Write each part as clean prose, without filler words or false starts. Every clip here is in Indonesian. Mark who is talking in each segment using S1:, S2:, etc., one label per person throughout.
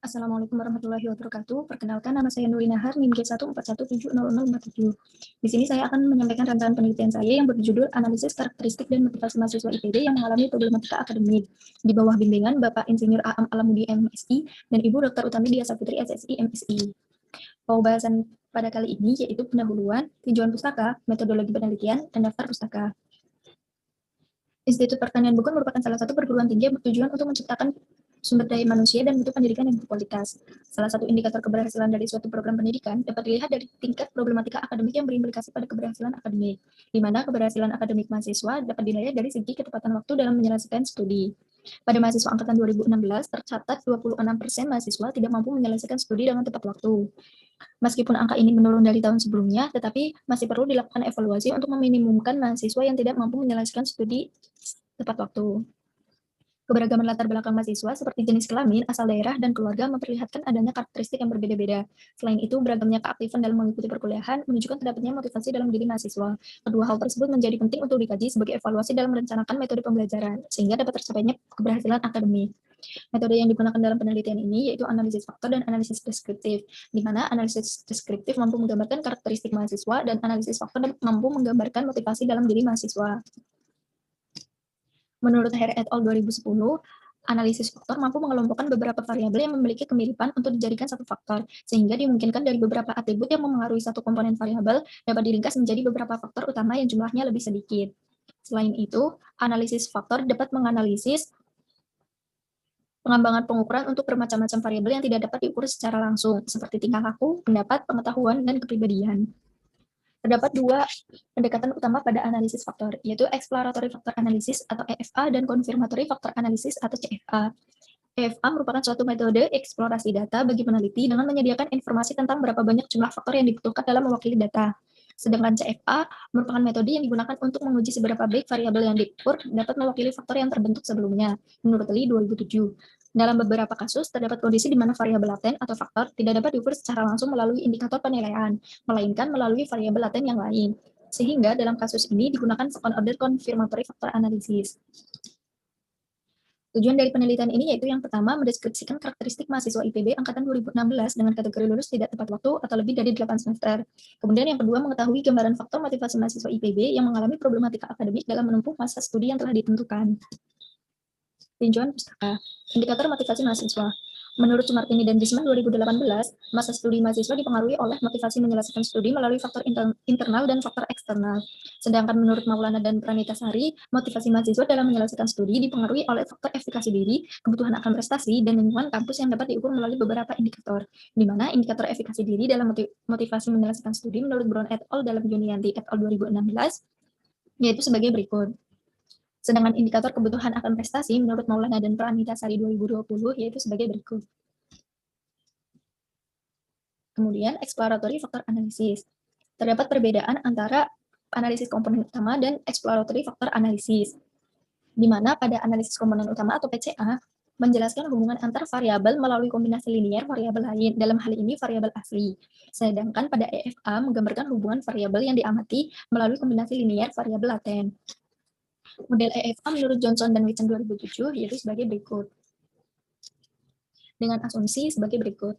S1: Assalamualaikum warahmatullahi wabarakatuh. Perkenalkan, nama saya Nuri Nahar, NIM J141700047. Di sini saya akan menyampaikan rancangan penelitian saya yang berjudul Analisis Karakteristik dan Motivasi Mahasiswa IPB yang mengalami problematika akademik di bawah bimbingan Bapak Insinyur Aam Alamudi MSI dan Ibu Dr. Utami Dia Saputri SSI MSI. Pembahasan pada kali ini yaitu pendahuluan, tinjauan pustaka, metodologi penelitian, dan daftar pustaka. Institut Pertanian Bogor merupakan salah satu perguruan tinggi yang bertujuan untuk menciptakan sumber daya manusia dan mutu pendidikan yang berkualitas. Salah satu indikator keberhasilan dari suatu program pendidikan dapat dilihat dari tingkat problematika akademik yang berimplikasi pada keberhasilan akademik, di mana keberhasilan akademik mahasiswa dapat dinilai dari segi ketepatan waktu dalam menyelesaikan studi. Pada mahasiswa angkatan 2016, tercatat 26% mahasiswa tidak mampu menyelesaikan studi dengan tepat waktu. Meskipun angka ini menurun dari tahun sebelumnya, tetapi masih perlu dilakukan evaluasi untuk meminimumkan mahasiswa yang tidak mampu menyelesaikan studi tepat waktu. Keberagaman latar belakang mahasiswa seperti jenis kelamin, asal daerah, dan keluarga memperlihatkan adanya karakteristik yang berbeda-beda. Selain itu, beragamnya keaktifan dalam mengikuti perkuliahan menunjukkan terdapatnya motivasi dalam diri mahasiswa. Kedua hal tersebut menjadi penting untuk dikaji sebagai evaluasi dalam merencanakan metode pembelajaran, sehingga dapat tercapainya keberhasilan akademik. Metode yang digunakan dalam penelitian ini yaitu analisis faktor dan analisis deskriptif, di mana analisis deskriptif mampu menggambarkan karakteristik mahasiswa dan analisis faktor mampu menggambarkan motivasi dalam diri mahasiswa. Menurut Hare et al. 2010, analisis faktor mampu mengelompokkan beberapa variabel yang memiliki kemiripan untuk dijadikan satu faktor, sehingga dimungkinkan dari beberapa atribut yang memengaruhi satu komponen variabel dapat diringkas menjadi beberapa faktor utama yang jumlahnya lebih sedikit. Selain itu, analisis faktor dapat menganalisis pengembangan pengukuran untuk bermacam-macam variabel yang tidak dapat diukur secara langsung, seperti tingkah laku, pendapat, pengetahuan, dan kepribadian. Terdapat dua pendekatan utama pada analisis faktor, yaitu exploratory factor analysis atau EFA dan confirmatory factor analysis atau CFA. EFA merupakan suatu metode eksplorasi data bagi peneliti dengan menyediakan informasi tentang berapa banyak jumlah faktor yang dibutuhkan dalam mewakili data. Sedangkan CFA merupakan metode yang digunakan untuk menguji seberapa baik variabel yang diukur dapat mewakili faktor yang terbentuk sebelumnya, menurut Lee 2007. Dalam beberapa kasus, terdapat kondisi di mana variabel laten atau faktor tidak dapat diukur secara langsung melalui indikator penilaian, melainkan melalui variabel laten yang lain. Sehingga dalam kasus ini digunakan second order confirmatory factor analysis. Tujuan dari penelitian ini yaitu yang pertama, mendeskripsikan karakteristik mahasiswa IPB angkatan 2016 dengan kategori lulus tidak tepat waktu atau lebih dari 8 semester. Kemudian yang kedua, mengetahui gambaran faktor motivasi mahasiswa IPB yang mengalami problematika akademik dalam menempuh masa studi yang telah ditentukan. Tinjauan pustaka. Indikator motivasi mahasiswa. Menurut Sumartini dan Bisman 2018, masa studi mahasiswa dipengaruhi oleh motivasi menyelesaikan studi melalui faktor internal dan faktor eksternal. Sedangkan menurut Maulana dan Pranitasari, motivasi mahasiswa dalam menyelesaikan studi dipengaruhi oleh faktor efikasi diri, kebutuhan akan prestasi, dan lingkungan kampus yang dapat diukur melalui beberapa indikator, di mana indikator efikasi diri dalam motivasi menyelesaikan studi menurut Brown et al. Dalam Junianti et al. 2016, yaitu sebagai berikut. Sedangkan indikator kebutuhan akan prestasi menurut Maulana dan Pranitasari 2020 yaitu sebagai berikut. Kemudian, exploratory factor analysis. Terdapat perbedaan antara analisis komponen utama dan exploratory factor analysis, di mana pada analisis komponen utama atau PCA menjelaskan hubungan antar variabel melalui kombinasi linier variabel lain, dalam hal ini variabel asli. Sedangkan pada EFA menggambarkan hubungan variabel yang diamati melalui kombinasi linier variabel laten. Model EFA menurut Johnson dan Whitson 2007 yaitu sebagai berikut. Dengan asumsi sebagai berikut.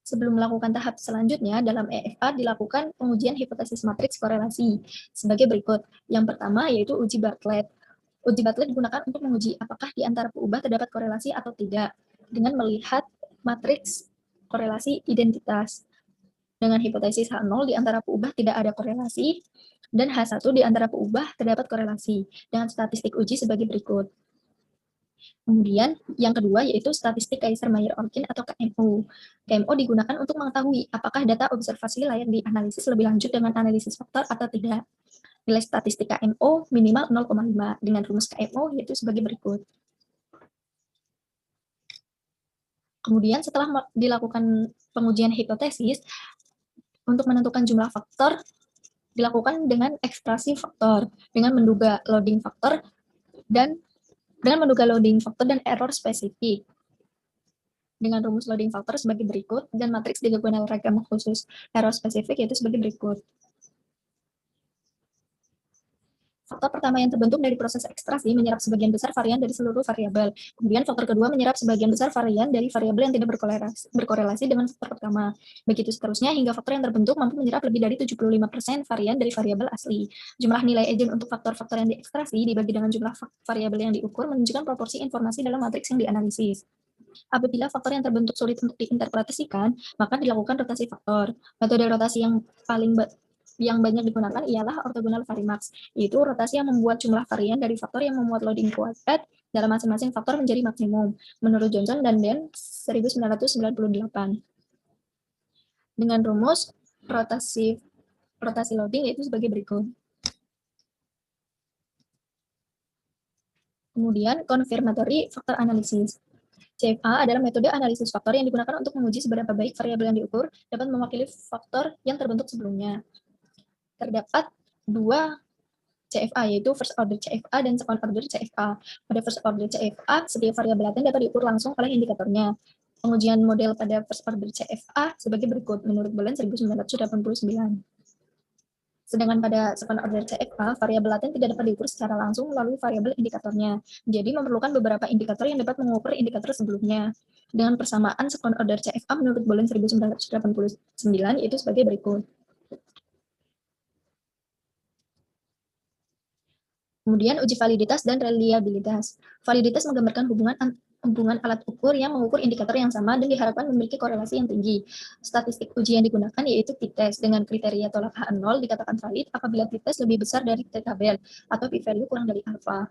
S1: Sebelum melakukan tahap selanjutnya, dalam EFA dilakukan pengujian hipotesis matriks korelasi sebagai berikut. Yang pertama yaitu uji Bartlett. Uji Bartlett digunakan untuk menguji apakah di antara peubah terdapat korelasi atau tidak dengan melihat matriks korelasi identitas. Dengan hipotesis H0 di antara peubah tidak ada korelasi, dan H1 di antara peubah terdapat korelasi, dengan statistik uji sebagai berikut. Kemudian, yang kedua yaitu statistik Kaiser-Meyer-Orkin atau KMO. KMO digunakan untuk mengetahui apakah data observasi layak dianalisis lebih lanjut dengan analisis faktor atau tidak. Nilai statistik KMO minimal 0,5 dengan rumus KMO yaitu sebagai berikut. Kemudian setelah dilakukan pengujian hipotesis, untuk menentukan jumlah faktor dilakukan dengan ekstraksi faktor, dengan menduga loading faktor dan error spesifik. Dengan rumus loading faktor sebagai berikut dan matriks digabungkan ragam khusus error spesifik yaitu sebagai berikut. Faktor pertama yang terbentuk dari proses ekstraksi menyerap sebagian besar varian dari seluruh variabel. Kemudian faktor kedua menyerap sebagian besar varian dari variabel yang tidak berkorelasi dengan faktor pertama. Begitu seterusnya hingga faktor yang terbentuk mampu menyerap lebih dari 75% varian dari variabel asli. Jumlah nilai egen untuk faktor-faktor yang diekstraksi dibagi dengan jumlah variabel yang diukur menunjukkan proporsi informasi dalam matriks yang dianalisis. Apabila faktor yang terbentuk sulit untuk diinterpretasikan, maka dilakukan rotasi faktor. Metode rotasi yang banyak digunakan ialah orthogonal varimax, yaitu rotasi yang membuat jumlah varian dari faktor yang memuat loading kuadrat dalam masing-masing faktor menjadi maksimum, menurut Johnson dan Den 1998. Dengan rumus rotasi loading yaitu sebagai berikut. Kemudian confirmatory faktor analisis. CFA adalah metode analisis faktor yang digunakan untuk menguji seberapa baik variabel yang diukur dapat mewakili faktor yang terbentuk sebelumnya. Terdapat dua CFA, yaitu first order CFA dan second order CFA. Pada first order CFA, setiap variabel laten dapat diukur langsung oleh indikatornya. Pengujian model pada first order CFA sebagai berikut menurut Bolen 1989. Sedangkan pada second order CFA, variabel laten tidak dapat diukur secara langsung melalui variabel indikatornya. Jadi memerlukan beberapa indikator yang dapat mengukur indikator sebelumnya. Dengan persamaan second order CFA menurut Bolen 1989 yaitu sebagai berikut. Kemudian uji validitas dan reliabilitas. Validitas menggambarkan hubungan alat ukur yang mengukur indikator yang sama dan diharapkan memiliki korelasi yang tinggi. Statistik uji yang digunakan yaitu t-test dengan kriteria tolak H0 dikatakan valid apabila t-test lebih besar dari t-tabel atau p-value kurang dari alfa.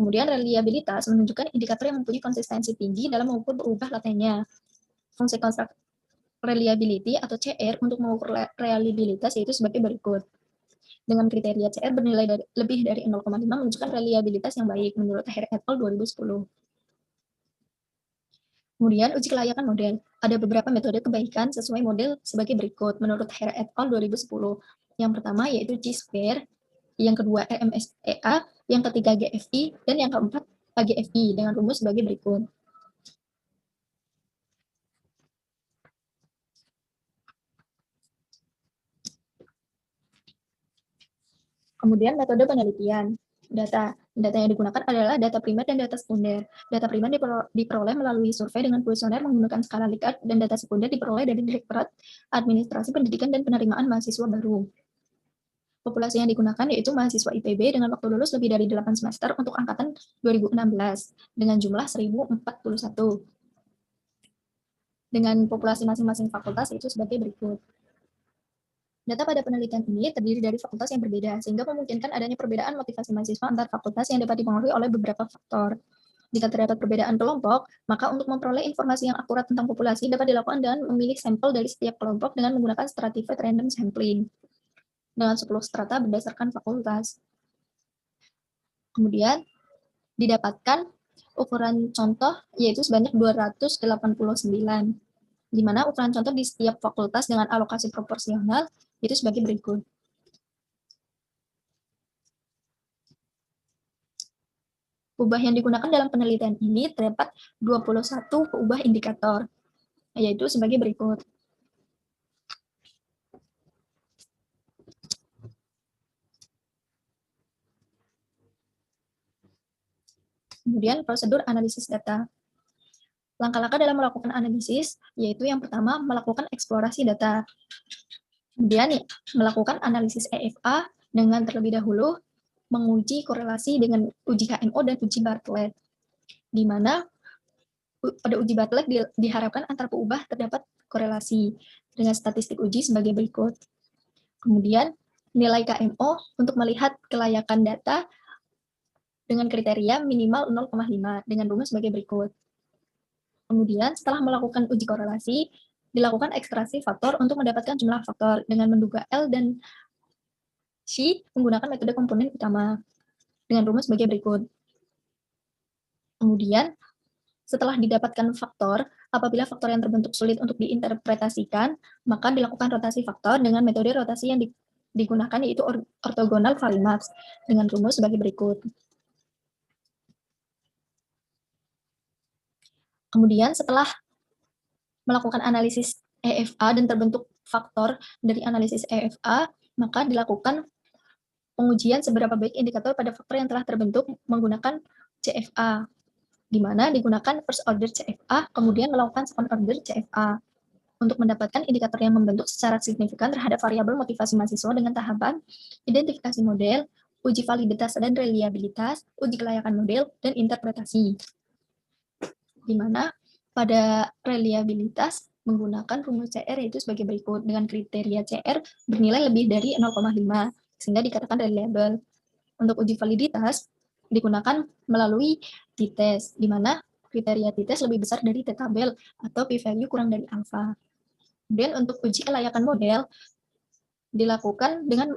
S1: Kemudian reliabilitas menunjukkan indikator yang mempunyai konsistensi tinggi dalam mengukur berubah latennya. Fungsi konstruk reliability atau CR untuk mengukur reliabilitas yaitu sebagai berikut. Dengan kriteria CR bernilai lebih dari 0,5 menunjukkan reliabilitas yang baik menurut Hare et al. 2010. Kemudian uji kelayakan model. Ada beberapa metode kebaikan sesuai model sebagai berikut menurut Hare et al. 2010. Yang pertama yaitu G-square, yang kedua RMSEA, yang ketiga GFI, dan yang keempat AGFI dengan rumus sebagai berikut. Kemudian metode penelitian. Data yang digunakan adalah data primer dan data sekunder. Data primer diperoleh melalui survei dengan kuesioner menggunakan skala Likert, dan data sekunder diperoleh dari Direktorat Administrasi Pendidikan dan Penerimaan Mahasiswa Baru. Populasi yang digunakan yaitu mahasiswa IPB dengan waktu lulus lebih dari 8 semester untuk angkatan 2016 dengan jumlah 1041. Dengan populasi masing-masing fakultas itu sebagai berikut. Data pada penelitian ini terdiri dari fakultas yang berbeda, sehingga memungkinkan adanya perbedaan motivasi mahasiswa antar fakultas yang dapat dipengaruhi oleh beberapa faktor. Jika terdapat perbedaan kelompok, maka untuk memperoleh informasi yang akurat tentang populasi dapat dilakukan dengan memilih sampel dari setiap kelompok dengan menggunakan stratified random sampling dengan 10 strata berdasarkan fakultas. Kemudian didapatkan ukuran contoh yaitu sebanyak 289, di mana ukuran contoh di setiap fakultas dengan alokasi proporsional itu sebagai berikut. Ubah yang digunakan dalam penelitian ini terdapat 21 keubah indikator, yaitu sebagai berikut. Kemudian prosedur analisis data. Langkah-langkah dalam melakukan analisis, yaitu yang pertama melakukan eksplorasi data. Kemudian melakukan analisis EFA dengan terlebih dahulu menguji korelasi dengan uji KMO dan uji Bartlett, di mana pada uji Bartlett diharapkan antar peubah terdapat korelasi dengan statistik uji sebagai berikut. Kemudian nilai KMO untuk melihat kelayakan data dengan kriteria minimal 0,5 dengan rumus sebagai berikut. Kemudian setelah melakukan uji korelasi, dilakukan ekstraksi faktor untuk mendapatkan jumlah faktor dengan menduga L dan C menggunakan metode komponen utama dengan rumus sebagai berikut. Kemudian setelah didapatkan faktor, apabila faktor yang terbentuk sulit untuk diinterpretasikan, maka dilakukan rotasi faktor dengan metode rotasi yang digunakan yaitu orthogonal varimax dengan rumus sebagai berikut. Kemudian setelah melakukan analisis EFA dan terbentuk faktor dari analisis EFA, maka dilakukan pengujian seberapa baik indikator pada faktor yang telah terbentuk menggunakan CFA, di mana digunakan first order CFA, kemudian melakukan second order CFA untuk mendapatkan indikator yang membentuk secara signifikan terhadap variabel motivasi mahasiswa dengan tahapan identifikasi model, uji validitas dan reliabilitas, uji kelayakan model, dan interpretasi. Di mana pada reliabilitas menggunakan rumus CR yaitu sebagai berikut, dengan kriteria CR bernilai lebih dari 0,5 sehingga dikatakan reliable. Untuk uji validitas digunakan melalui t-test, di mana kriteria t-test lebih besar dari t-tabel atau p-value kurang dari alfa. Kemudian untuk uji kelayakan model dilakukan dengan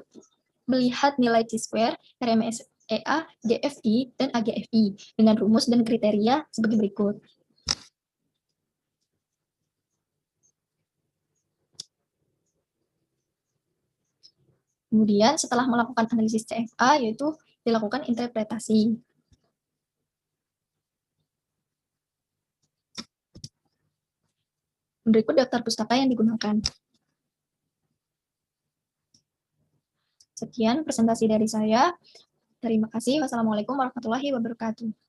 S1: melihat nilai Chi-square, RMSEA, GFI, dan AGFI dengan rumus dan kriteria sebagai berikut. Kemudian setelah melakukan analisis CFA, yaitu dilakukan interpretasi. Berikut daftar pustaka yang digunakan. Sekian presentasi dari saya. Terima kasih. Wassalamualaikum warahmatullahi wabarakatuh.